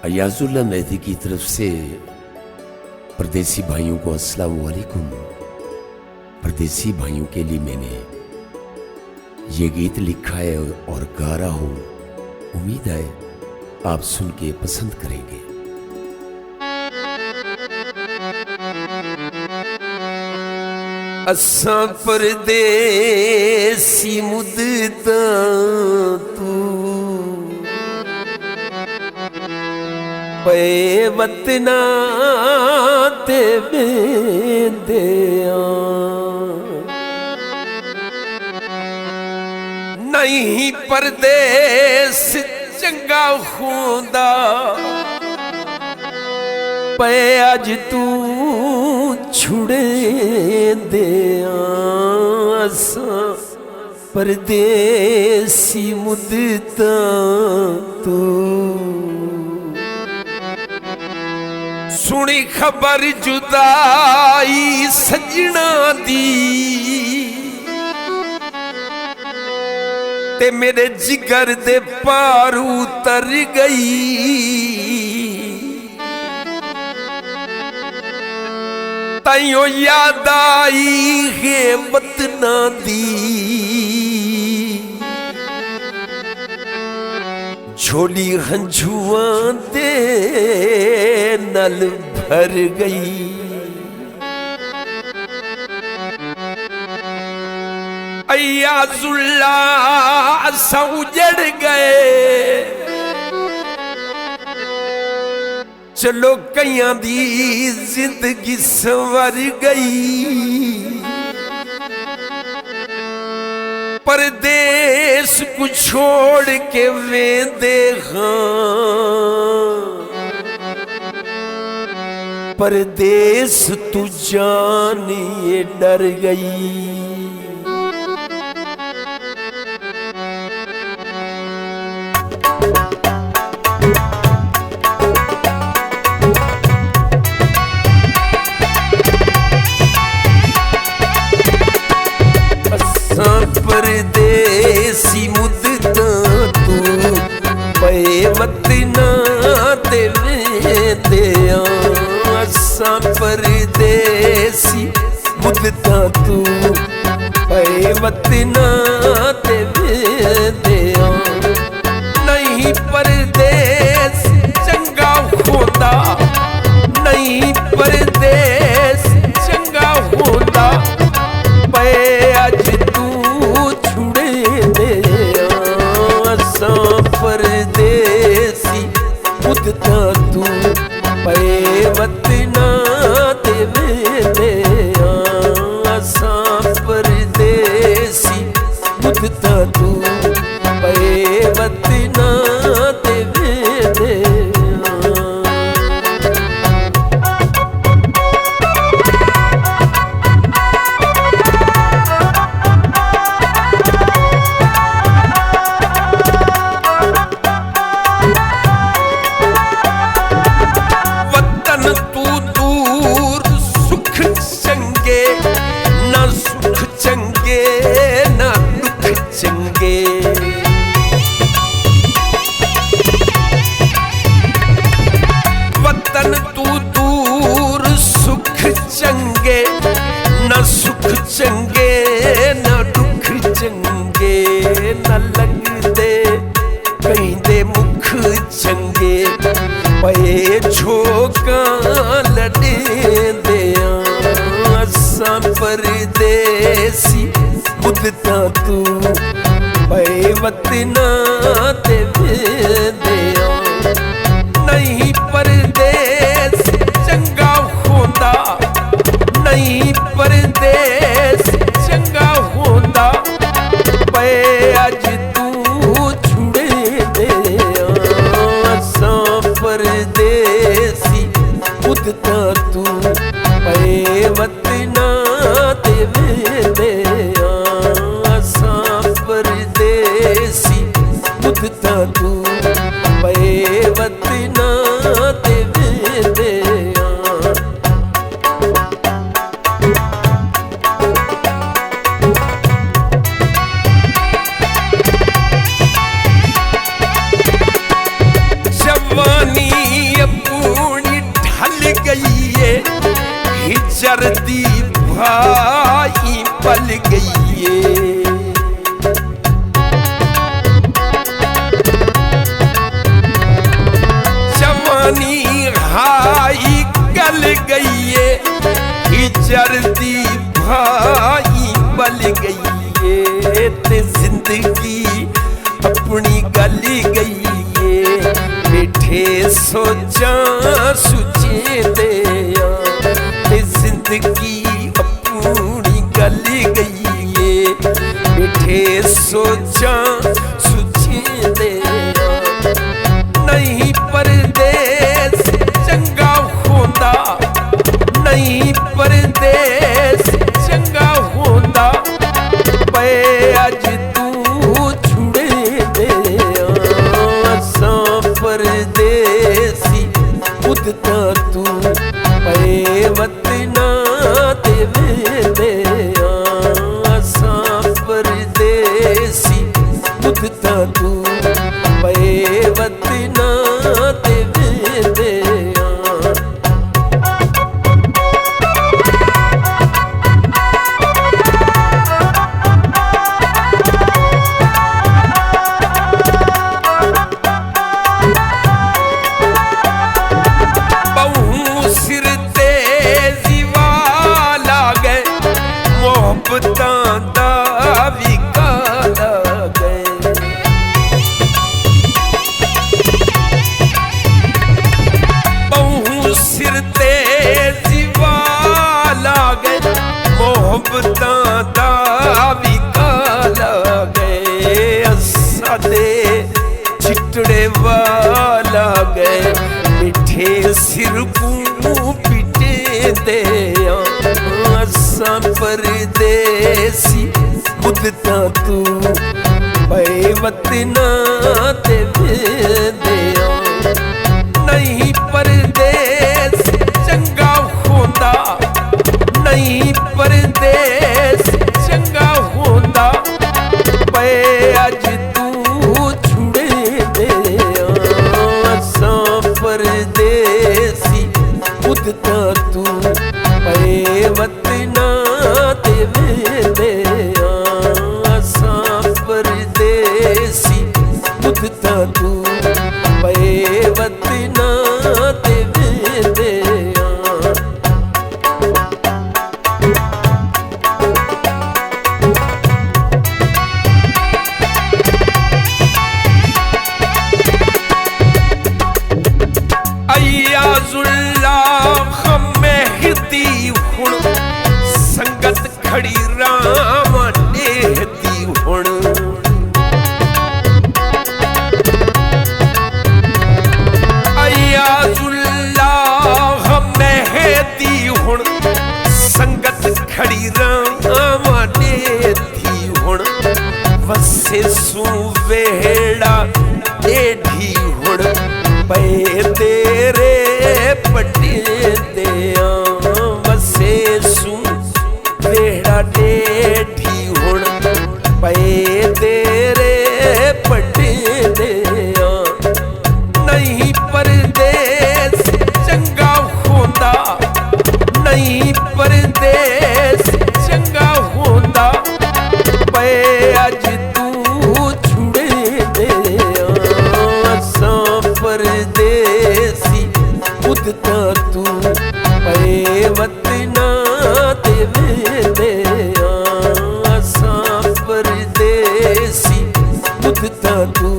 अयाजुल्ला मेहदी की तरफ से परदेसी भाइयों को अस्सलाम वालेकुम। परदेसी भाइयों के लिए मैंने ये गीत लिखा है और गा रहा हूँ। उम्मीद है आप सुन के पसंद करेंगे। असां परदेसी मुद्दा तू पे वतना ते बेंदिया नहीं परदेस चंगा होंदा पे अज तू छुड़े दिया। असां परदेसी मुद्दा तू सुनी खबर जुदाई सजना दी ते मेरे जिगर दे पार उतर गई। ताइयों याद आई है वतना दी झोली हंझुआं दे नल भर गई। अयाजुल्ला असां उजड़ गए चलो कईयां दी जिंदगी संवर गई। परदेस को छोड़ के वेंदे हाँ परदेस तू जानिए डर गई। परदेसी मुद्दा तू पे वतना ते वेंदिया। असां परदेसी मुद्दा तू पे वतना ते वेंदिया नहीं परदेस चंगा होंदा नहीं परदेस चंगा होंदा पे अज परदेसी मुद्दा तू पे वतना ते वेंदिया। असां परदेसी मुद्दा तू पे वतना ते वेंदिया। वतन तू दूर सुख चंगे न सुख चंगे न दुख चंगे न लगदे कहंदे मुख चंगे पे झोकां लड़ेंदियां। असां परदेसी मुद्दा तू पे वतना ते वेंदिया नहीं परदेस चंगा होंदा नहीं परदेस चंगा होंदा पे अज तू छुड़े दिया। असां परदेसी मुद्दा तू पे वतना ते वेंदिया। असां परदेसी मुद्दा तू पे वतना ते वेंदिया। जवानी जरदी भाई बल गई है ते जिंदगी अपनी गल गई है। बैठे सोचा सुचे दे ते जिंदगी अपनी गल गई है। बैठे सोचा सुचे दे नहीं परदेस चंगा होंदा, नहीं परदेस चंगा होंदा। पे अज तू छुड़े दे असां परदेसी मुद्दा तू पे वतना ते वेंदे असां परदेसी मुद्दा तू पे वतना ते वेंदे। चिटड़े वाला गए मिठे सिर को पिटे दे असां परदेसी मुद्दा तू पे वतना ते वेंदे। नहीं परदेस चंगा होंदा, नहीं परदेस चंगा होंदा। पे अज तू छुड़े दे असां परदेसी मुद्दा तू पे वतना ते वेंदे असां परदेसी मुद्दा तू पे वतना ते वेंदे। संगत खड़ी राम नेहती हुण अयाजुल्लाह मेहती हुण संगत खड़ी राम नेहती हुण वसे सुवेड़ा टेढ़ी हुण पे तेरे पटे दे वसे सू वेड़ा टेढ़ी हुण पे तेरे पटे दे। नहीं परदेस चंगा होंदा, नहीं परदेस चंगा होंदा। पे अज तू छुड़े दे असां परदेसी मुद्दा तू पे वतना ते वेंदे असां परदेसी मुद्दा तू